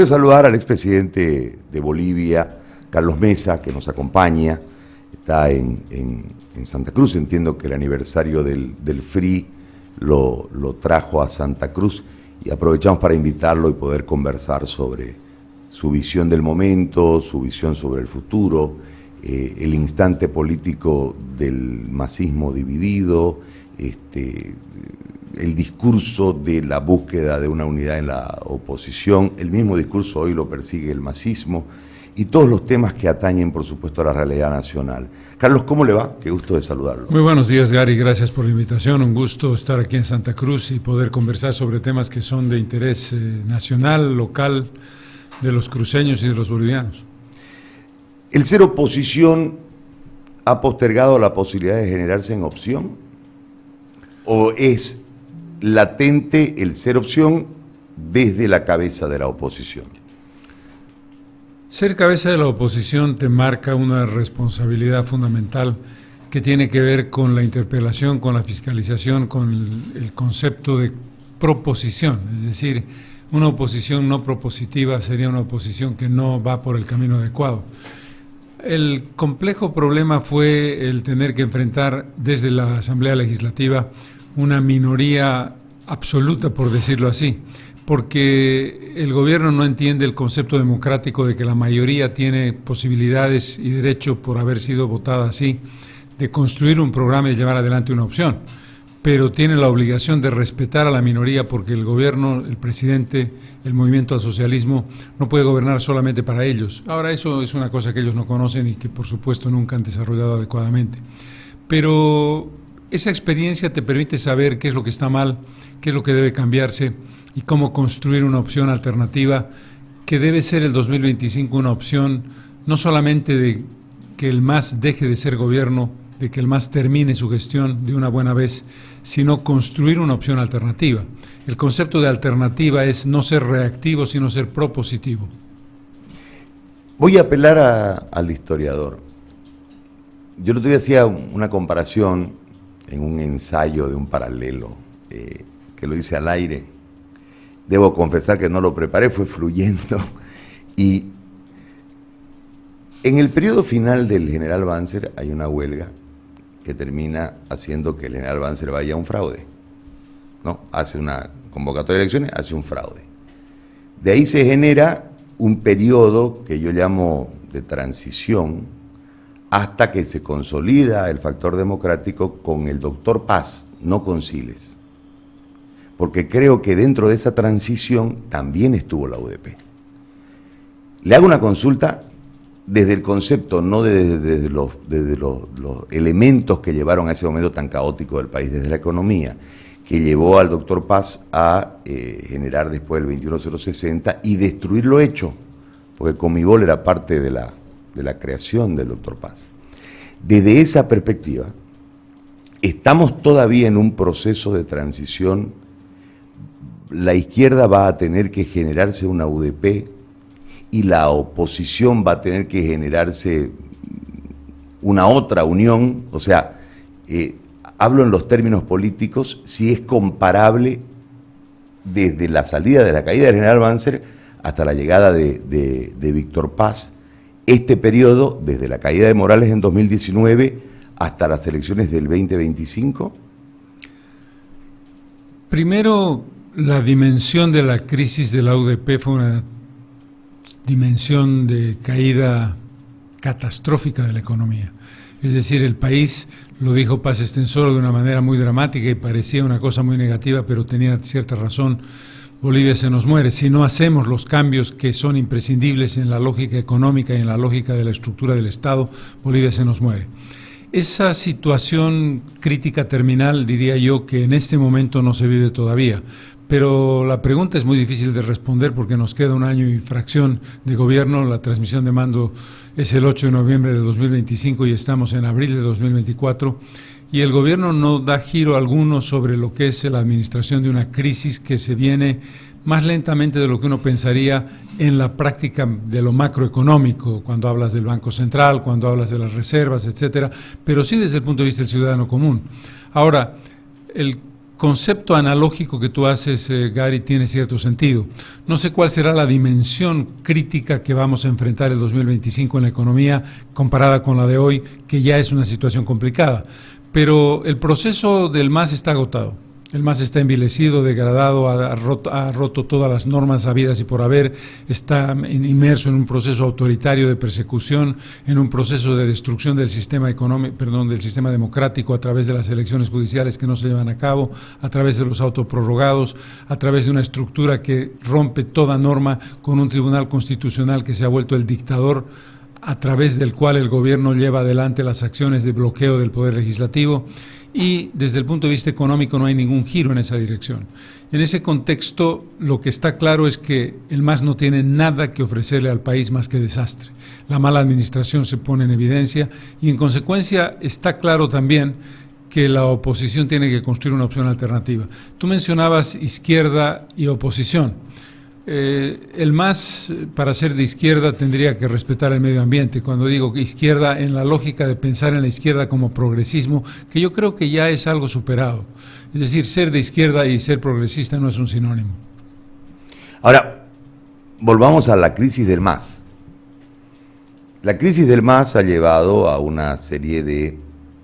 Quiero saludar al expresidente de Bolivia, Carlos Mesa, que nos acompaña. Está en Santa Cruz. Entiendo que el aniversario del FRI lo trajo a Santa Cruz y aprovechamos para invitarlo y poder conversar sobre su visión del momento, su visión sobre el futuro, el instante político del masismo dividido, el discurso de la búsqueda de una unidad en la oposición. El mismo discurso hoy lo persigue el masismo y todos los temas que atañen, por supuesto, a la realidad nacional. Carlos, ¿cómo le va? Qué gusto de saludarlo. Muy buenos días, Gary. Gracias por la invitación. Un gusto estar aquí en Santa Cruz y poder conversar sobre temas que son de interés nacional, local, de los cruceños y de los bolivianos. ¿El ser oposición ha postergado la posibilidad de generarse en opción? ¿O es latente el ser opción desde la cabeza de la oposición? Ser cabeza de la oposición te marca una responsabilidad fundamental que tiene que ver con la interpelación, con la fiscalización, con el concepto de proposición. Es decir, una oposición no propositiva sería una oposición que no va por el camino adecuado. El complejo problema fue el tener que enfrentar desde la Asamblea Legislativa una minoría absoluta, por decirlo así, porque el gobierno no entiende el concepto democrático de que la mayoría tiene posibilidades y derecho, por haber sido votada así, de construir un programa y llevar adelante una opción, pero tiene la obligación de respetar a la minoría porque el gobierno, el presidente, el movimiento al socialismo no puede gobernar solamente para ellos. Ahora, eso es una cosa que ellos no conocen y que por supuesto nunca han desarrollado adecuadamente, pero esa experiencia te permite saber qué es lo que está mal, qué es lo que debe cambiarse y cómo construir una opción alternativa que debe ser el 2025 una opción no solamente de que el MAS deje de ser gobierno, de que el MAS termine su gestión de una buena vez, sino construir una opción alternativa. El concepto de alternativa es no ser reactivo, sino ser propositivo. Voy a apelar al historiador. Yo el otro día hacía una comparación en un ensayo de un paralelo, que lo hice al aire. Debo confesar que no lo preparé, fue fluyendo. Y en el periodo final del general Banzer hay una huelga que termina haciendo que el general Banzer vaya a un fraude, ¿no? Hace una convocatoria de elecciones, hace un fraude. De ahí se genera un periodo que yo llamo de transición, hasta que se consolida el factor democrático con el doctor Paz, no con Siles. Porque creo que dentro de esa transición también estuvo la UDP. Le hago una consulta desde el concepto, no desde los elementos que llevaron a ese momento tan caótico del país, desde la economía, que llevó al doctor Paz a generar después el 21060 y destruir lo hecho, porque Comibol era parte de la creación del doctor Paz. Desde esa perspectiva, estamos todavía en un proceso de transición. La izquierda va a tener que generarse una UDP y la oposición va a tener que generarse una otra unión. O sea, hablo en los términos políticos, si es comparable desde la salida de la caída del general Banzer hasta la llegada de Víctor Paz, este periodo, desde la caída de Morales en 2019 hasta las elecciones del 2025? Primero, la dimensión de la crisis de la UDP fue una dimensión de caída catastrófica de la economía. Es decir, el país, lo dijo Paz Estenssoro de una manera muy dramática y parecía una cosa muy negativa, pero tenía cierta razón. Bolivia se nos muere. Si no hacemos los cambios que son imprescindibles en la lógica económica y en la lógica de la estructura del Estado, Bolivia se nos muere. Esa situación crítica terminal, diría yo, que en este momento no se vive todavía. Pero la pregunta es muy difícil de responder porque nos queda un año y fracción de gobierno. La transmisión de mando es el 8 de noviembre de 2025 y estamos en abril de 2024. Y el gobierno no da giro alguno sobre lo que es la administración de una crisis que se viene más lentamente de lo que uno pensaría en la práctica de lo macroeconómico, cuando hablas del Banco Central, cuando hablas de las reservas, etcétera, pero sí desde el punto de vista del ciudadano común. Ahora, el concepto analógico que tú haces, Gary, tiene cierto sentido. No sé cuál será la dimensión crítica que vamos a enfrentar el 2025 en la economía comparada con la de hoy, que ya es una situación complicada. Pero el proceso del MAS está agotado. El MAS está envilecido, degradado, ha roto todas las normas habidas y por haber, está inmerso en un proceso autoritario de persecución, en un proceso de destrucción del sistema económico, del sistema democrático a través de las elecciones judiciales que no se llevan a cabo, a través de los autoprorrogados, a través de una estructura que rompe toda norma con un tribunal constitucional que se ha vuelto el dictador a través del cual el gobierno lleva adelante las acciones de bloqueo del poder legislativo. Y desde el punto de vista económico no hay ningún giro en esa dirección. En ese contexto, lo que está claro es que el MAS no tiene nada que ofrecerle al país más que desastre. La mala administración se pone en evidencia y, en consecuencia, está claro también que la oposición tiene que construir una opción alternativa. Tú mencionabas izquierda y oposición. El MAS, para ser de izquierda, tendría que respetar el medio ambiente. Cuando digo que izquierda, en la lógica de pensar en la izquierda como progresismo, que yo creo que ya es algo superado. Es decir, ser de izquierda y ser progresista no es un sinónimo. Ahora, volvamos a la crisis del MAS. La crisis del MAS ha llevado a una serie de...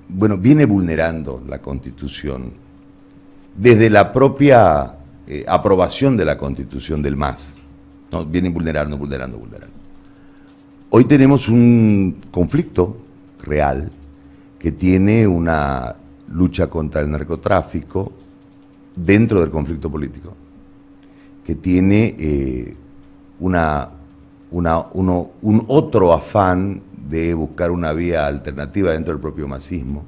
viene vulnerando la Constitución desde la propia... aprobación de la Constitución del MAS, ¿no? Vienen vulnerando. Hoy tenemos un conflicto real que tiene una lucha contra el narcotráfico dentro del conflicto político, que tiene un otro afán de buscar una vía alternativa dentro del propio masismo.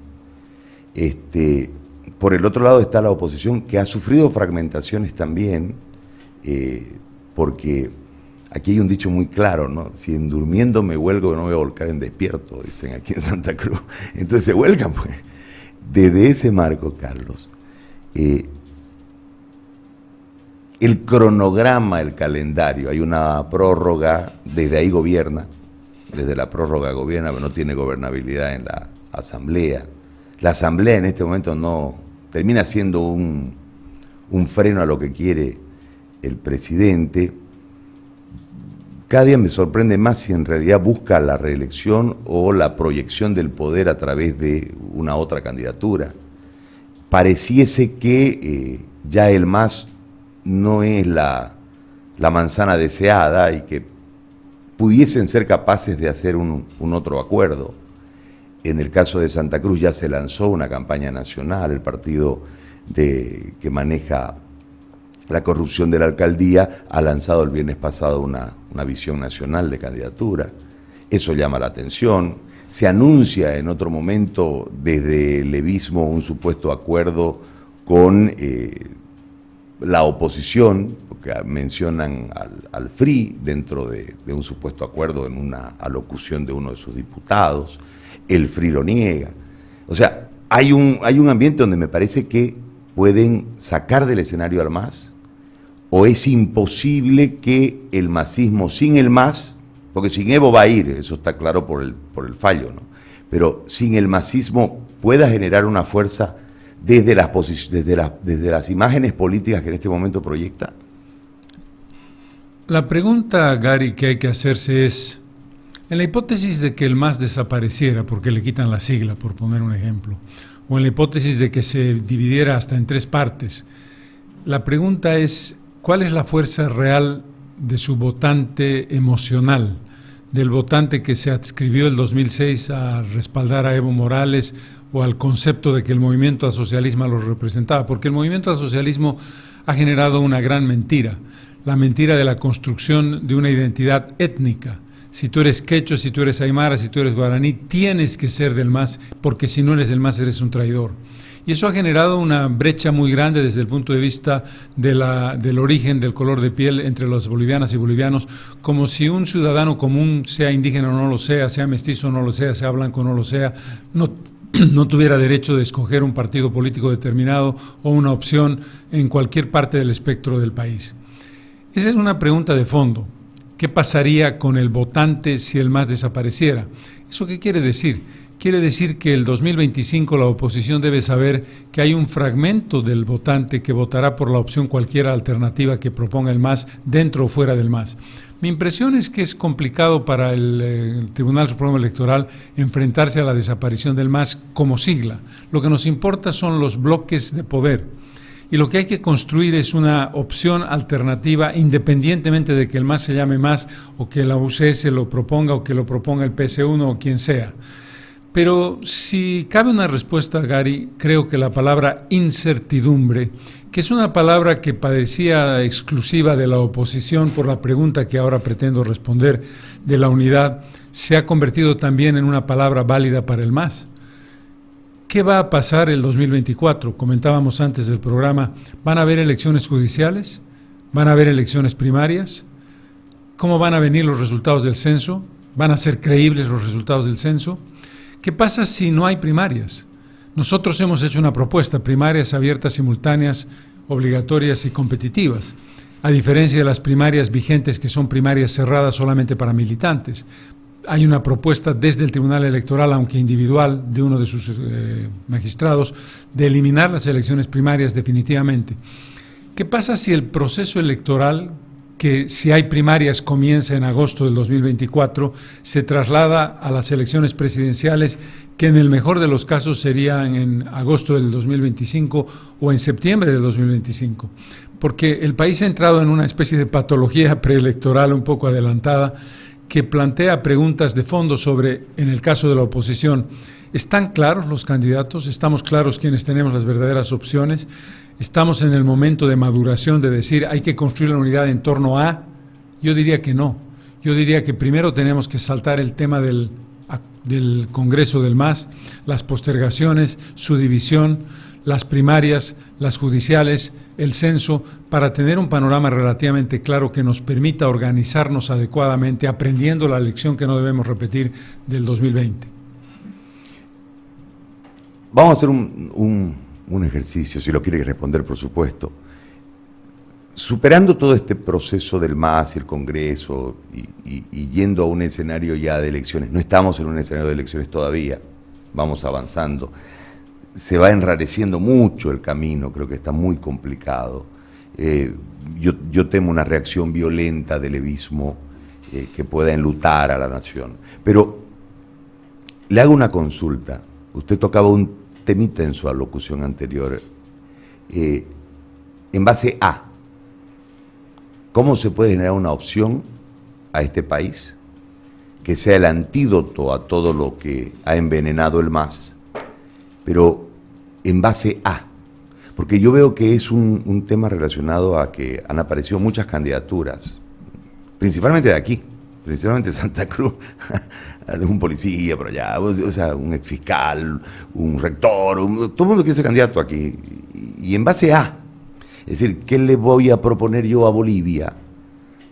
Por el otro lado está la oposición, que ha sufrido fragmentaciones también, porque aquí hay un dicho muy claro, ¿no? Si en durmiendo me huelgo, no me voy a volcar en despierto, dicen aquí en Santa Cruz. Entonces se huelgan, pues. Desde ese marco, Carlos, el cronograma, el calendario, hay una prórroga, desde ahí gobierna, desde la prórroga gobierna, pero no tiene gobernabilidad en la Asamblea. La Asamblea en este momento no termina siendo un freno a lo que quiere el presidente. Cada día me sorprende más si en realidad busca la reelección o la proyección del poder a través de una otra candidatura. Pareciese que ya el MAS no es la manzana deseada y que pudiesen ser capaces de hacer un otro acuerdo. En el caso de Santa Cruz ya se lanzó una campaña nacional, el partido que maneja la corrupción de la alcaldía ha lanzado el viernes pasado una visión nacional de candidatura. Eso llama la atención. Se anuncia en otro momento desde el levismo un supuesto acuerdo con la oposición, porque mencionan al FRI dentro de un supuesto acuerdo en una alocución de uno de sus diputados. El FRI lo niega. O sea, hay un ambiente donde me parece que pueden sacar del escenario al MAS, o es imposible que el masismo sin el MAS, porque sin Evo va a ir, eso está claro por el fallo, ¿no? Pero sin el masismo pueda generar una fuerza desde las imágenes políticas que en este momento proyecta. La pregunta, Gary, que hay que hacerse es, en la hipótesis de que el MAS desapareciera porque le quitan la sigla, por poner un ejemplo, o en la hipótesis de que se dividiera hasta en 3 partes, la pregunta es, ¿cuál es la fuerza real de su votante emocional, del votante que se adscribió el 2006 a respaldar a Evo Morales o al concepto de que el movimiento al socialismo lo representaba? Porque el movimiento al socialismo ha generado una gran mentira, la mentira de la construcción de una identidad étnica. Si tú eres quechua, si tú eres aymara, si tú eres guaraní, tienes que ser del MAS, porque si no eres del MAS eres un traidor. Y eso ha generado una brecha muy grande desde el punto de vista del origen, del color de piel entre las bolivianas y bolivianos, como si un ciudadano común, sea indígena o no lo sea mestizo o no lo sea blanco o no lo sea, no tuviera derecho de escoger un partido político determinado o una opción en cualquier parte del espectro del país. Esa es una pregunta de fondo. ¿Qué pasaría con el votante si el MAS desapareciera? ¿Eso qué quiere decir? quiere decir que el 2025 la oposición debe saber que hay un fragmento del votante que votará por la opción cualquier alternativa que proponga el MAS, dentro o fuera del MAS. Mi impresión es que es complicado para el Tribunal Supremo Electoral enfrentarse a la desaparición del MAS como sigla. Lo que nos importa son los bloques de poder. Y lo que hay que construir es una opción alternativa, independientemente de que el MAS se llame MAS o que la UCS lo proponga o que lo proponga el PS1 o quien sea. Pero si cabe una respuesta, Gary, creo que la palabra incertidumbre, que es una palabra que parecía exclusiva de la oposición por la pregunta que ahora pretendo responder de la unidad, se ha convertido también en una palabra válida para el MAS. ¿Qué va a pasar el 2024? Comentábamos antes del programa, ¿van a haber elecciones judiciales? ¿Van a haber elecciones primarias? ¿Cómo van a venir los resultados del censo? ¿Van a ser creíbles los resultados del censo? ¿Qué pasa si no hay primarias? Nosotros hemos hecho una propuesta, primarias abiertas, simultáneas, obligatorias y competitivas, a diferencia de las primarias vigentes que son primarias cerradas solamente para militantes. Hay una propuesta desde el Tribunal Electoral, aunque individual, de uno de sus magistrados, de eliminar las elecciones primarias definitivamente. ¿Qué pasa si el proceso electoral, que si hay primarias comienza en agosto del 2024, se traslada a las elecciones presidenciales, que en el mejor de los casos serían en agosto del 2025 o en septiembre del 2025? Porque el país ha entrado en una especie de patología preelectoral un poco adelantada, que plantea preguntas de fondo sobre, en el caso de la oposición, ¿están claros los candidatos? ¿Estamos claros quienes tenemos las verdaderas opciones? ¿Estamos en el momento de maduración de decir hay que construir la unidad en torno a? Yo diría que no. Yo diría que primero tenemos que saltar el tema del Congreso del MAS, las postergaciones, su división, las primarias, las judiciales, el censo, para tener un panorama relativamente claro que nos permita organizarnos adecuadamente, aprendiendo la lección que no debemos repetir del 2020. Vamos a hacer un ejercicio, si lo quiere responder, por supuesto. Superando todo este proceso del MAS y el Congreso y yendo a un escenario ya de elecciones, no estamos en un escenario de elecciones todavía, vamos avanzando. Se va enrareciendo mucho el camino, creo que está muy complicado. Yo temo una reacción violenta del levismo que pueda enlutar a la nación. Pero le hago una consulta. Usted tocaba un temita en su alocución anterior. En base a, ¿cómo se puede generar una opción a este país que sea el antídoto a todo lo que ha envenenado el MAS? Pero en base a, porque yo veo que es un tema relacionado a que han aparecido muchas candidaturas, principalmente de aquí, principalmente de Santa Cruz, de un policía por allá, o sea, un exfiscal, un rector, todo el mundo quiere ser candidato aquí, y en base a, es decir, ¿qué le voy a proponer yo a Bolivia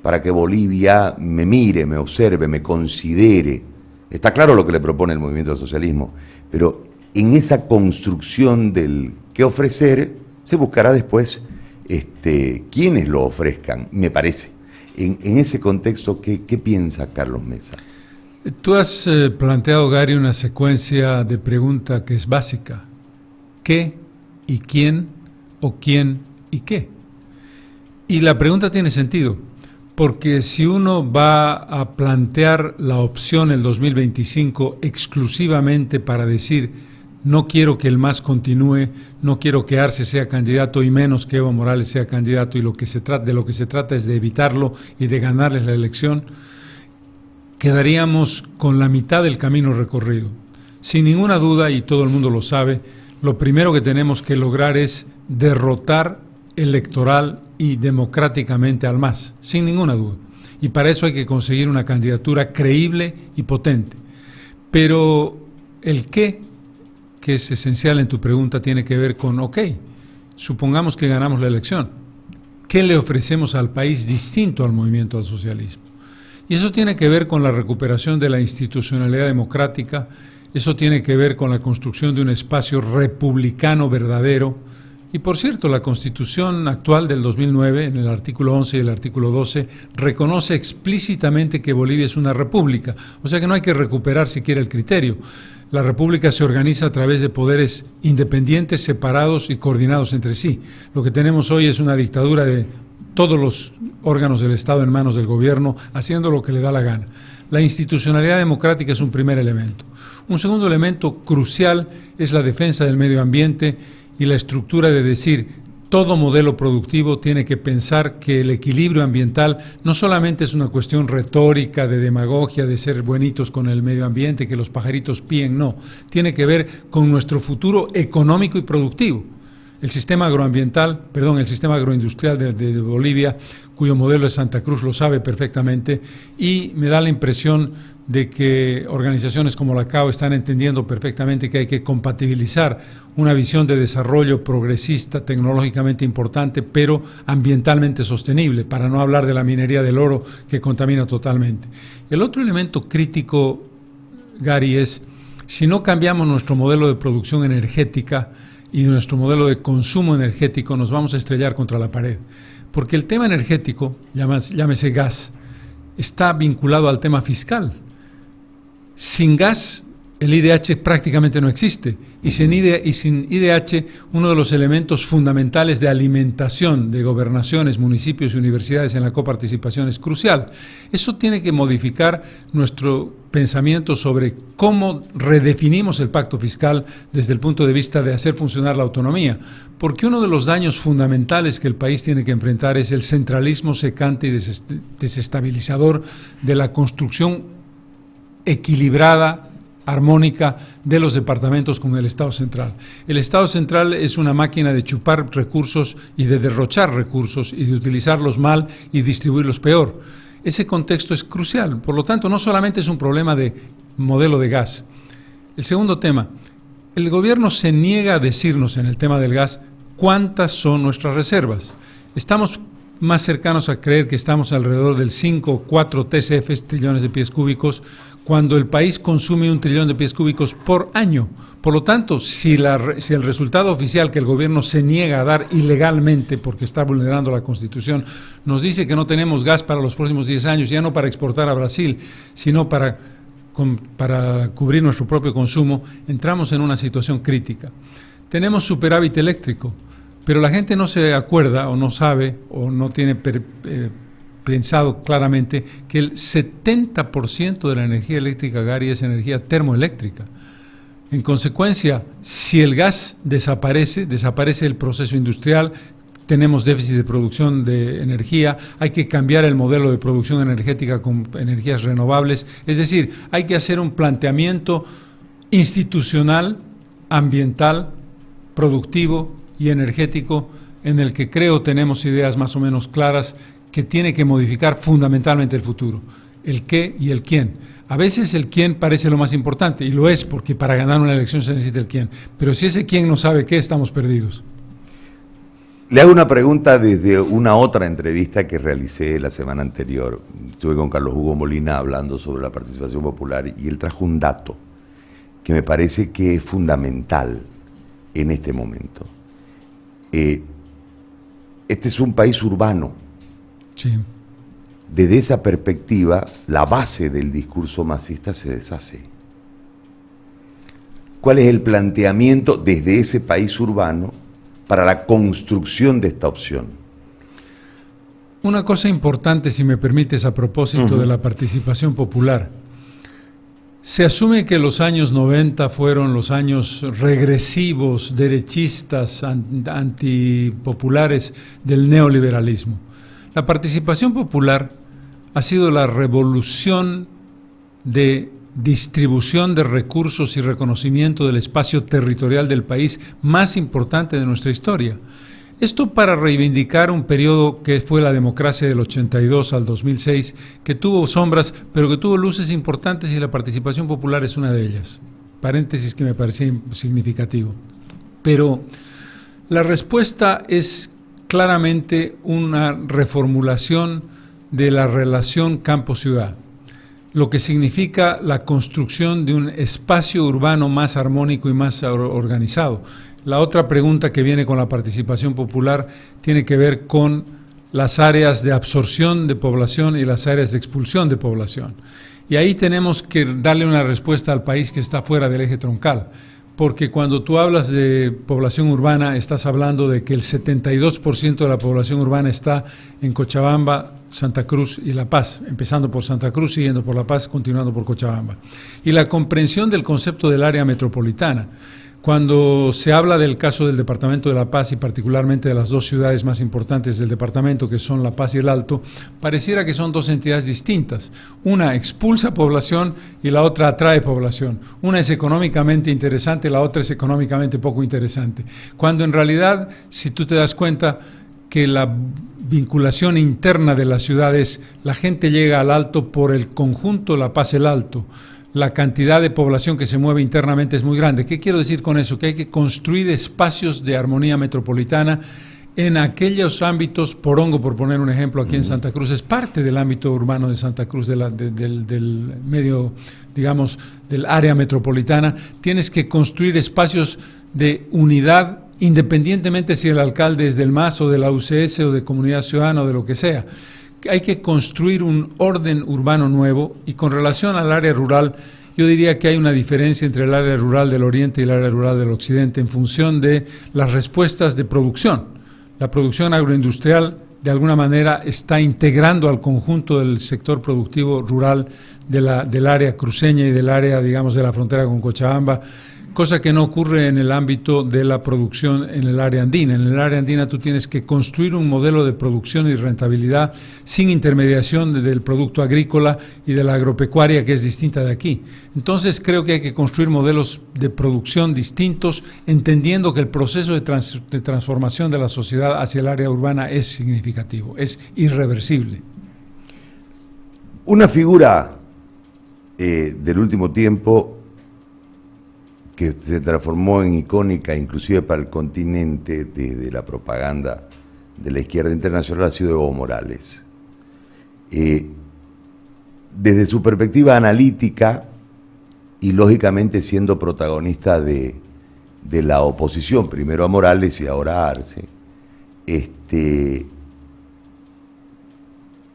para que Bolivia me mire, me observe, me considere? Está claro lo que le propone el movimiento al socialismo, pero en esa construcción del qué ofrecer, se buscará después quienes lo ofrezcan, me parece. En ese contexto, ¿qué piensa Carlos Mesa? Tú has planteado, Gary, una secuencia de pregunta que es básica. ¿Qué y quién o quién y qué? Y la pregunta tiene sentido, porque si uno va a plantear la opción el 2025 exclusivamente para decir no quiero que el MAS continúe, no quiero que Arce sea candidato y menos que Evo Morales sea candidato, y de lo que se trata es de evitarlo y de ganarles la elección, quedaríamos con la mitad del camino recorrido. Sin ninguna duda, y todo el mundo lo sabe, lo primero que tenemos que lograr es derrotar electoral y democráticamente al MAS, sin ninguna duda. Y para eso hay que conseguir una candidatura creíble y potente. Pero el qué, que es esencial en tu pregunta, tiene que ver con, supongamos que ganamos la elección, ¿qué le ofrecemos al país distinto al movimiento al socialismo? Y eso tiene que ver con la recuperación de la institucionalidad democrática, eso tiene que ver con la construcción de un espacio republicano verdadero Y por cierto, la Constitución actual del 2009, en el artículo 11 y el artículo 12, reconoce explícitamente que Bolivia es una república, o sea que no hay que recuperar siquiera el criterio. La república se organiza a través de poderes independientes, separados y coordinados entre sí. Lo que tenemos hoy es una dictadura de todos los órganos del Estado en manos del gobierno, haciendo lo que le da la gana. La institucionalidad democrática es un primer elemento. Un segundo elemento crucial es la defensa del medio ambiente y la estructura de decir, todo modelo productivo tiene que pensar que el equilibrio ambiental no solamente es una cuestión retórica, de demagogia, de ser buenitos con el medio ambiente, que los pajaritos píen, no. Tiene que ver con nuestro futuro económico y productivo. El sistema agroindustrial de Bolivia, cuyo modelo es Santa Cruz, lo sabe perfectamente, y me da la impresión de que organizaciones como la CAO están entendiendo perfectamente que hay que compatibilizar una visión de desarrollo progresista, tecnológicamente importante, pero ambientalmente sostenible, para no hablar de la minería del oro que contamina totalmente. El otro elemento crítico, Gary, es si no cambiamos nuestro modelo de producción energética y nuestro modelo de consumo energético, nos vamos a estrellar contra la pared. Porque el tema energético, llámese gas, está vinculado al tema fiscal. Sin gas, el IDH prácticamente no existe. Y sin IDH, uno de los elementos fundamentales de alimentación de gobernaciones, municipios y universidades en la coparticipación es crucial. Eso tiene que modificar nuestro pensamiento sobre cómo redefinimos el pacto fiscal desde el punto de vista de hacer funcionar la autonomía. Porque uno de los daños fundamentales que el país tiene que enfrentar es el centralismo secante y desestabilizador de la construcción equilibrada, armónica de los departamentos con el Estado central. El Estado central es una máquina de chupar recursos y de derrochar recursos y de utilizarlos mal y distribuirlos peor. Ese contexto es crucial. Por lo tanto, no solamente es un problema de modelo de gas. El segundo tema, el gobierno se niega a decirnos en el tema del gas cuántas son nuestras reservas. Estamos más cercanos a creer que estamos alrededor del 5 o 4 TCF, trillones de pies cúbicos, cuando el país consume 1 trillón de pies cúbicos por año. Por lo tanto, si el resultado oficial que el gobierno se niega a dar ilegalmente porque está vulnerando la Constitución, nos dice que no tenemos gas para los próximos 10 años, ya no para exportar a Brasil, sino para cubrir nuestro propio consumo, entramos en una situación crítica. Tenemos superávit eléctrico, pero la gente no se acuerda o no sabe o no tiene pensado claramente que el 70% de la energía eléctrica, Gary, es energía termoeléctrica. En consecuencia, si el gas desaparece el proceso industrial, tenemos déficit de producción de energía, hay que cambiar el modelo de producción energética con energías renovables, es decir, hay que hacer un planteamiento institucional, ambiental, productivo y energético en el que creo tenemos ideas más o menos claras que tiene que modificar fundamentalmente el futuro, el qué y el quién. A veces el quién parece lo más importante, y lo es, porque para ganar una elección se necesita el quién, pero si ese quién no sabe qué, estamos perdidos. Le hago una pregunta desde una otra entrevista que realicé la semana anterior. Estuve con Carlos Hugo Molina hablando sobre la participación popular y él trajo un dato que me parece que es fundamental en este momento. Este es un país urbano. Sí. Desde esa perspectiva, la base del discurso masista se deshace. ¿Cuál es el planteamiento desde ese país urbano para la construcción de esta opción? Una cosa importante, si me permites, a propósito de la participación popular. Se asume que los años 90 fueron los años regresivos, derechistas, antipopulares del neoliberalismo. La participación popular ha sido la revolución de distribución de recursos y reconocimiento del espacio territorial del país más importante de nuestra historia. Esto para reivindicar un periodo que fue la democracia del 82 al 2006, que tuvo sombras, pero que tuvo luces importantes y la participación popular es una de ellas. Paréntesis que me parecía significativo. Pero la respuesta es claramente una reformulación de la relación campo-ciudad. lo que significa la construcción de un espacio urbano más armónico y más organizado. La otra pregunta que viene con la participación popular tiene que ver con las áreas de absorción de población y las áreas de expulsión de población. Y ahí tenemos que darle una respuesta al país que está fuera del eje troncal, porque cuando tú hablas de población urbana, estás hablando de que el 72% de la población urbana está en Cochabamba, Santa Cruz y La Paz, empezando por Santa Cruz, siguiendo por La Paz, continuando por Cochabamba. Y la comprensión del concepto del área metropolitana. Cuando se habla del caso del Departamento de La Paz y particularmente de las dos ciudades más importantes del departamento, que son La Paz y El Alto, pareciera que son dos entidades distintas. Una expulsa población y la otra atrae población. Una es económicamente interesante, la otra es económicamente poco interesante. Cuando en realidad, si tú te das cuenta que la vinculación interna de las ciudades, la gente llega al Alto por el conjunto La Paz-El Alto. La cantidad de población que se mueve internamente es muy grande. ¿Qué quiero decir con eso? Que hay que construir espacios de armonía metropolitana en aquellos ámbitos. Porongo, por poner un ejemplo, aquí en Santa Cruz, es parte del ámbito urbano de Santa Cruz, del medio, digamos, del área metropolitana. Tienes que construir espacios de unidad, independientemente si el alcalde es del MAS o de la UCS o de Comunidad Ciudadana o de lo que sea. Hay que construir un orden urbano nuevo, y con relación al área rural, yo diría que hay una diferencia entre el área rural del oriente y el área rural del occidente en función de las respuestas de producción. La producción agroindustrial de alguna manera está integrando al conjunto del sector productivo rural del área cruceña y del área, digamos, de la frontera con Cochabamba, cosa que no ocurre en el ámbito de la producción en el área andina. En el área andina tú tienes que construir un modelo de producción y rentabilidad sin intermediación del producto agrícola y de la agropecuaria, que es distinta de aquí. Entonces creo que hay que construir modelos de producción distintos, entendiendo que el proceso de transformación de la sociedad hacia el área urbana es significativo, es irreversible. Una figura del último tiempo que se transformó en icónica inclusive para el continente desde la propaganda de la izquierda internacional, ha sido Evo Morales. Desde su perspectiva analítica y lógicamente siendo protagonista de la oposición, primero a Morales y ahora a Arce,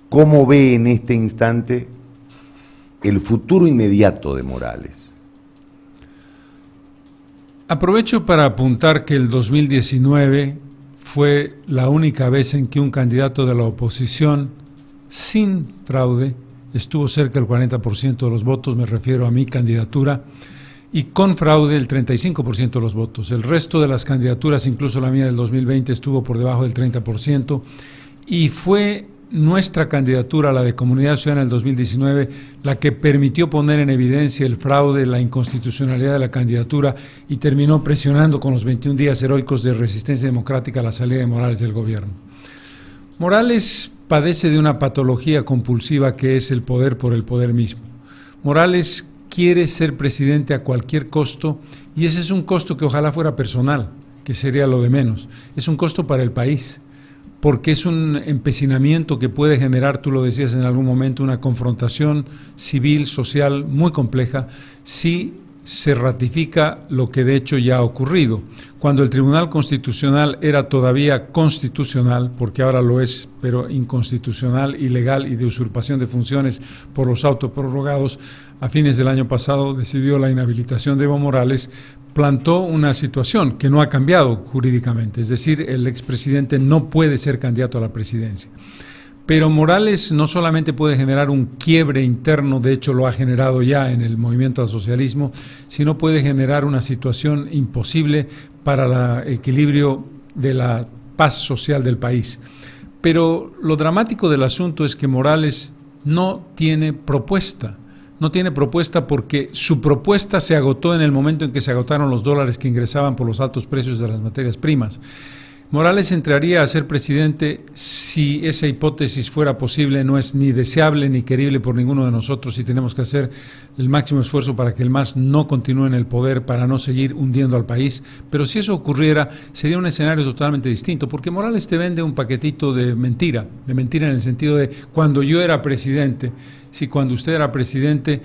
¿cómo ve en este instante el futuro inmediato de Morales? Aprovecho para apuntar que el 2019 fue la única vez en que un candidato de la oposición, sin fraude, estuvo cerca del 40% de los votos, me refiero a mi candidatura, y con fraude el 35% de los votos. El resto de las candidaturas, incluso la mía del 2020, estuvo por debajo del 30%, y fue nuestra candidatura, la de Comunidad Ciudadana del 2019, la que permitió poner en evidencia el fraude, la inconstitucionalidad de la candidatura, y terminó presionando con los 21 días heroicos de resistencia democrática a la salida de Morales del gobierno. Morales padece de una patología compulsiva que es el poder por el poder mismo. Morales quiere ser presidente a cualquier costo, y ese es un costo que ojalá fuera personal, que sería lo de menos. Es un costo para el país, porque es un empecinamiento que puede generar, tú lo decías en algún momento, una confrontación civil, social muy compleja, si se ratifica lo que de hecho ya ha ocurrido. Cuando el Tribunal Constitucional era todavía constitucional, porque ahora lo es, pero inconstitucional, ilegal y de usurpación de funciones por los autoprorrogados, a fines del año pasado decidió la inhabilitación de Evo Morales, plantó una situación que no ha cambiado jurídicamente, es decir, el expresidente no puede ser candidato a la presidencia. Pero Morales no solamente puede generar un quiebre interno, de hecho lo ha generado ya en el movimiento al socialismo, sino puede generar una situación imposible para el equilibrio de la paz social del país. Pero lo dramático del asunto es que Morales no tiene propuesta. No tiene propuesta porque su propuesta se agotó en el momento en que se agotaron los dólares que ingresaban por los altos precios de las materias primas. Morales entraría a ser presidente si esa hipótesis fuera posible. No es ni deseable ni querible por ninguno de nosotros, y tenemos que hacer el máximo esfuerzo para que el MAS no continúe en el poder, para no seguir hundiendo al país. Pero si eso ocurriera, sería un escenario totalmente distinto, porque Morales te vende un paquetito de mentira en el sentido de cuando yo era presidente, si cuando usted era presidente,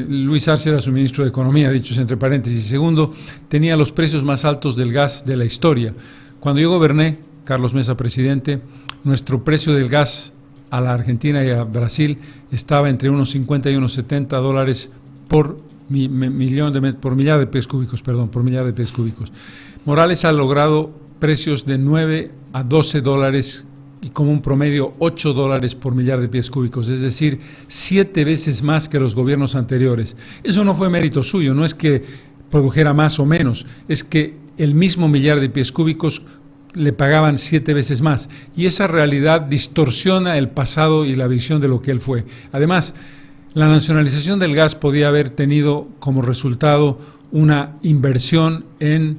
Luis Arce era su ministro de Economía, dichos entre paréntesis. Segundo, tenía los precios más altos del gas de la historia. Cuando yo goberné, Carlos Mesa presidente, nuestro precio del gas a la Argentina y a Brasil estaba entre unos 50 y unos 70 dólares por millar de pies cúbicos. Morales ha logrado precios de 9 a 12 dólares y como un promedio 8 dólares por millar de pies cúbicos, es decir, 7 veces más que los gobiernos anteriores. Eso no fue mérito suyo, no es que produjera más o menos, es que el mismo millar de pies cúbicos le pagaban 7 veces más. Y esa realidad distorsiona el pasado y la visión de lo que él fue. Además, la nacionalización del gas podía haber tenido como resultado una inversión en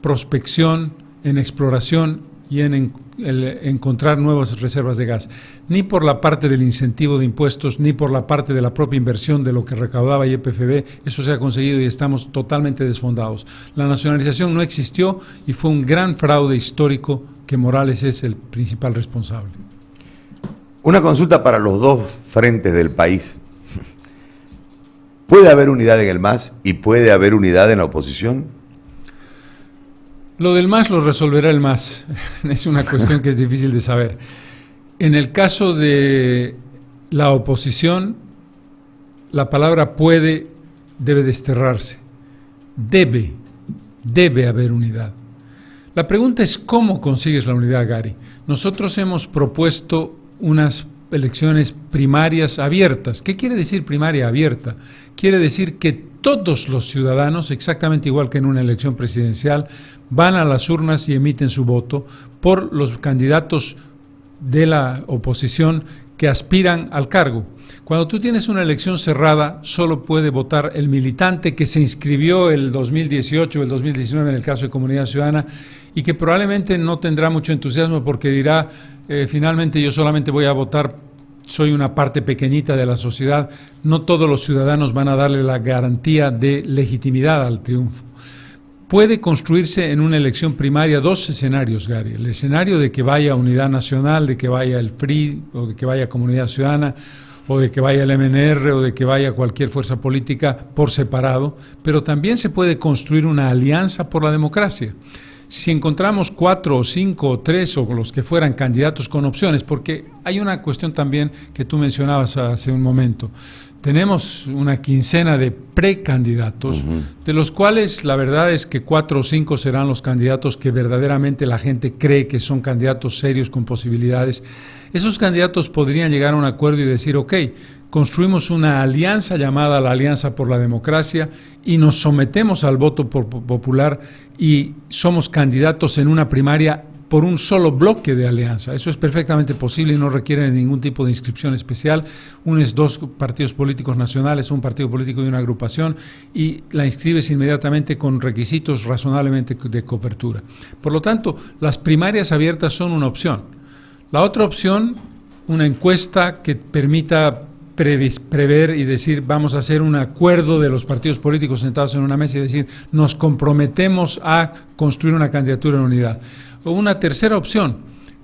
prospección, en exploración y en encontrar nuevas reservas de gas. Ni por la parte del incentivo de impuestos, ni por la parte de la propia inversión de lo que recaudaba YPFB, eso se ha conseguido y estamos totalmente desfondados. La nacionalización no existió y fue un gran fraude histórico que Morales es el principal responsable. Una consulta para los dos frentes del país. ¿Puede haber unidad en el MAS y puede haber unidad en la oposición? Lo del MAS lo resolverá el MAS. Es una cuestión que es difícil de saber. En el caso de la oposición, la palabra puede debe desterrarse. Debe haber unidad. La pregunta es ¿cómo consigues la unidad, Gary? Nosotros hemos propuesto unas elecciones primarias abiertas. ¿Qué quiere decir primaria abierta? Quiere decir que todos los ciudadanos, exactamente igual que en una elección presidencial, van a las urnas y emiten su voto por los candidatos de la oposición que aspiran al cargo. Cuando tú tienes una elección cerrada, solo puede votar el militante que se inscribió el 2018 o el 2019 en el caso de Comunidad Ciudadana y que probablemente no tendrá mucho entusiasmo porque dirá, finalmente yo solamente voy a votar, soy una parte pequeñita de la sociedad, no todos los ciudadanos van a darle la garantía de legitimidad al triunfo. Puede construirse en una elección primaria dos escenarios, Gary. El escenario de que vaya Unidad Nacional, de que vaya el FRI, o de que vaya Comunidad Ciudadana, o de que vaya el MNR, o de que vaya cualquier fuerza política por separado, pero también se puede construir una alianza por la democracia. Si encontramos 4 o 5 o 3 o los que fueran candidatos con opciones, porque hay una cuestión también que tú mencionabas hace un momento. Tenemos una quincena de precandidatos, de los cuales la verdad es que 4 o 5 serán los candidatos que verdaderamente la gente cree que son candidatos serios con posibilidades. Esos candidatos podrían llegar a un acuerdo y decir, ok, construimos una alianza llamada la Alianza por la Democracia y nos sometemos al voto popular y somos candidatos en una primaria por un solo bloque de alianza. Eso es perfectamente posible y no requiere ningún tipo de inscripción especial. Unes 2 partidos políticos nacionales, un partido político y una agrupación, y la inscribes inmediatamente con requisitos razonablemente de cobertura. Por lo tanto, las primarias abiertas son una opción. La otra opción, una encuesta que permita prever y decir vamos a hacer un acuerdo de los partidos políticos sentados en una mesa y decir nos comprometemos a construir una candidatura en unidad. O una tercera opción,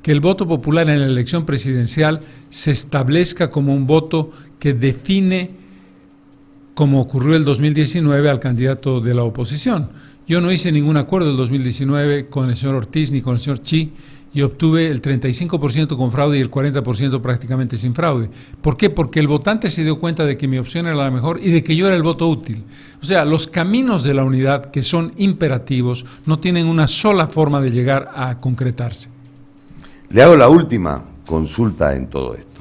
que el voto popular en la elección presidencial se establezca como un voto que define, como ocurrió el 2019, al candidato de la oposición. Yo no hice ningún acuerdo el 2019 con el señor Ortiz ni con el señor Chi y obtuve el 35% con fraude y el 40% prácticamente sin fraude. ¿Por qué? Porque el votante se dio cuenta de que mi opción era la mejor y de que yo era el voto útil. O sea, los caminos de la unidad, que son imperativos, no tienen una sola forma de llegar a concretarse. Le hago la última consulta en todo esto.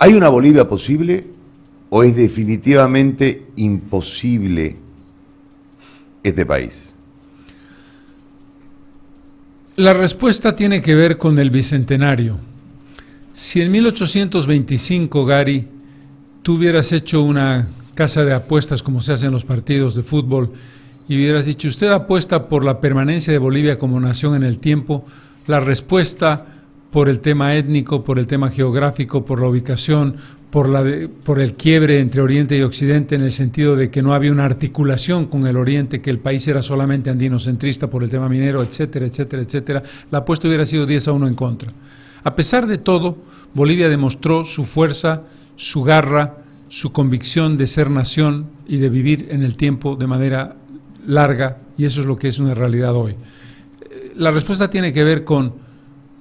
¿Hay una Bolivia posible o es definitivamente imposible este país? La respuesta tiene que ver con el bicentenario. Si en 1825, Gary, tú hubieras hecho una casa de apuestas como se hace en los partidos de fútbol y hubieras dicho, usted apuesta por la permanencia de Bolivia como nación en el tiempo, la respuesta por el tema étnico, por el tema geográfico, por la ubicación, por el quiebre entre Oriente y Occidente en el sentido de que no había una articulación con el Oriente, que el país era solamente andinocentrista por el tema minero, etcétera, etcétera, etcétera, la apuesta hubiera sido 10-1 en contra. A pesar de todo, Bolivia demostró su fuerza, su garra, su convicción de ser nación y de vivir en el tiempo de manera larga, y eso es lo que es una realidad hoy. La respuesta tiene que ver con,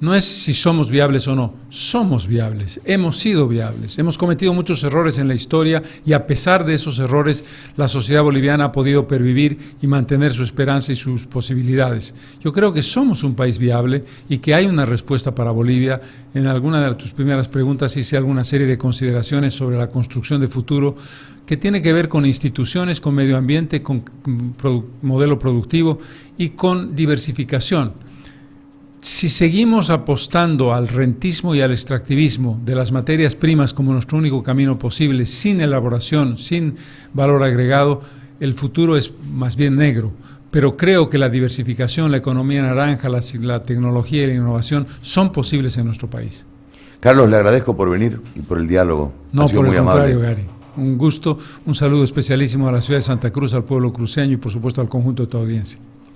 no es si somos viables o no, somos viables, hemos sido viables, hemos cometido muchos errores en la historia y a pesar de esos errores la sociedad boliviana ha podido pervivir y mantener su esperanza y sus posibilidades. Yo creo que somos un país viable y que hay una respuesta para Bolivia. En alguna de tus primeras preguntas hice alguna serie de consideraciones sobre la construcción de futuro que tiene que ver con instituciones, con medio ambiente, con modelo productivo y con diversificación. Si seguimos apostando al rentismo y al extractivismo de las materias primas como nuestro único camino posible, sin elaboración, sin valor agregado, el futuro es más bien negro. Pero creo que la diversificación, la economía naranja, la tecnología y la innovación son posibles en nuestro país. Carlos, le agradezco por venir y por el diálogo. No, ha sido por muy el contrario, amable. Gary. Un gusto, un saludo especialísimo a la ciudad de Santa Cruz, al pueblo cruceño y por supuesto al conjunto de tu audiencia.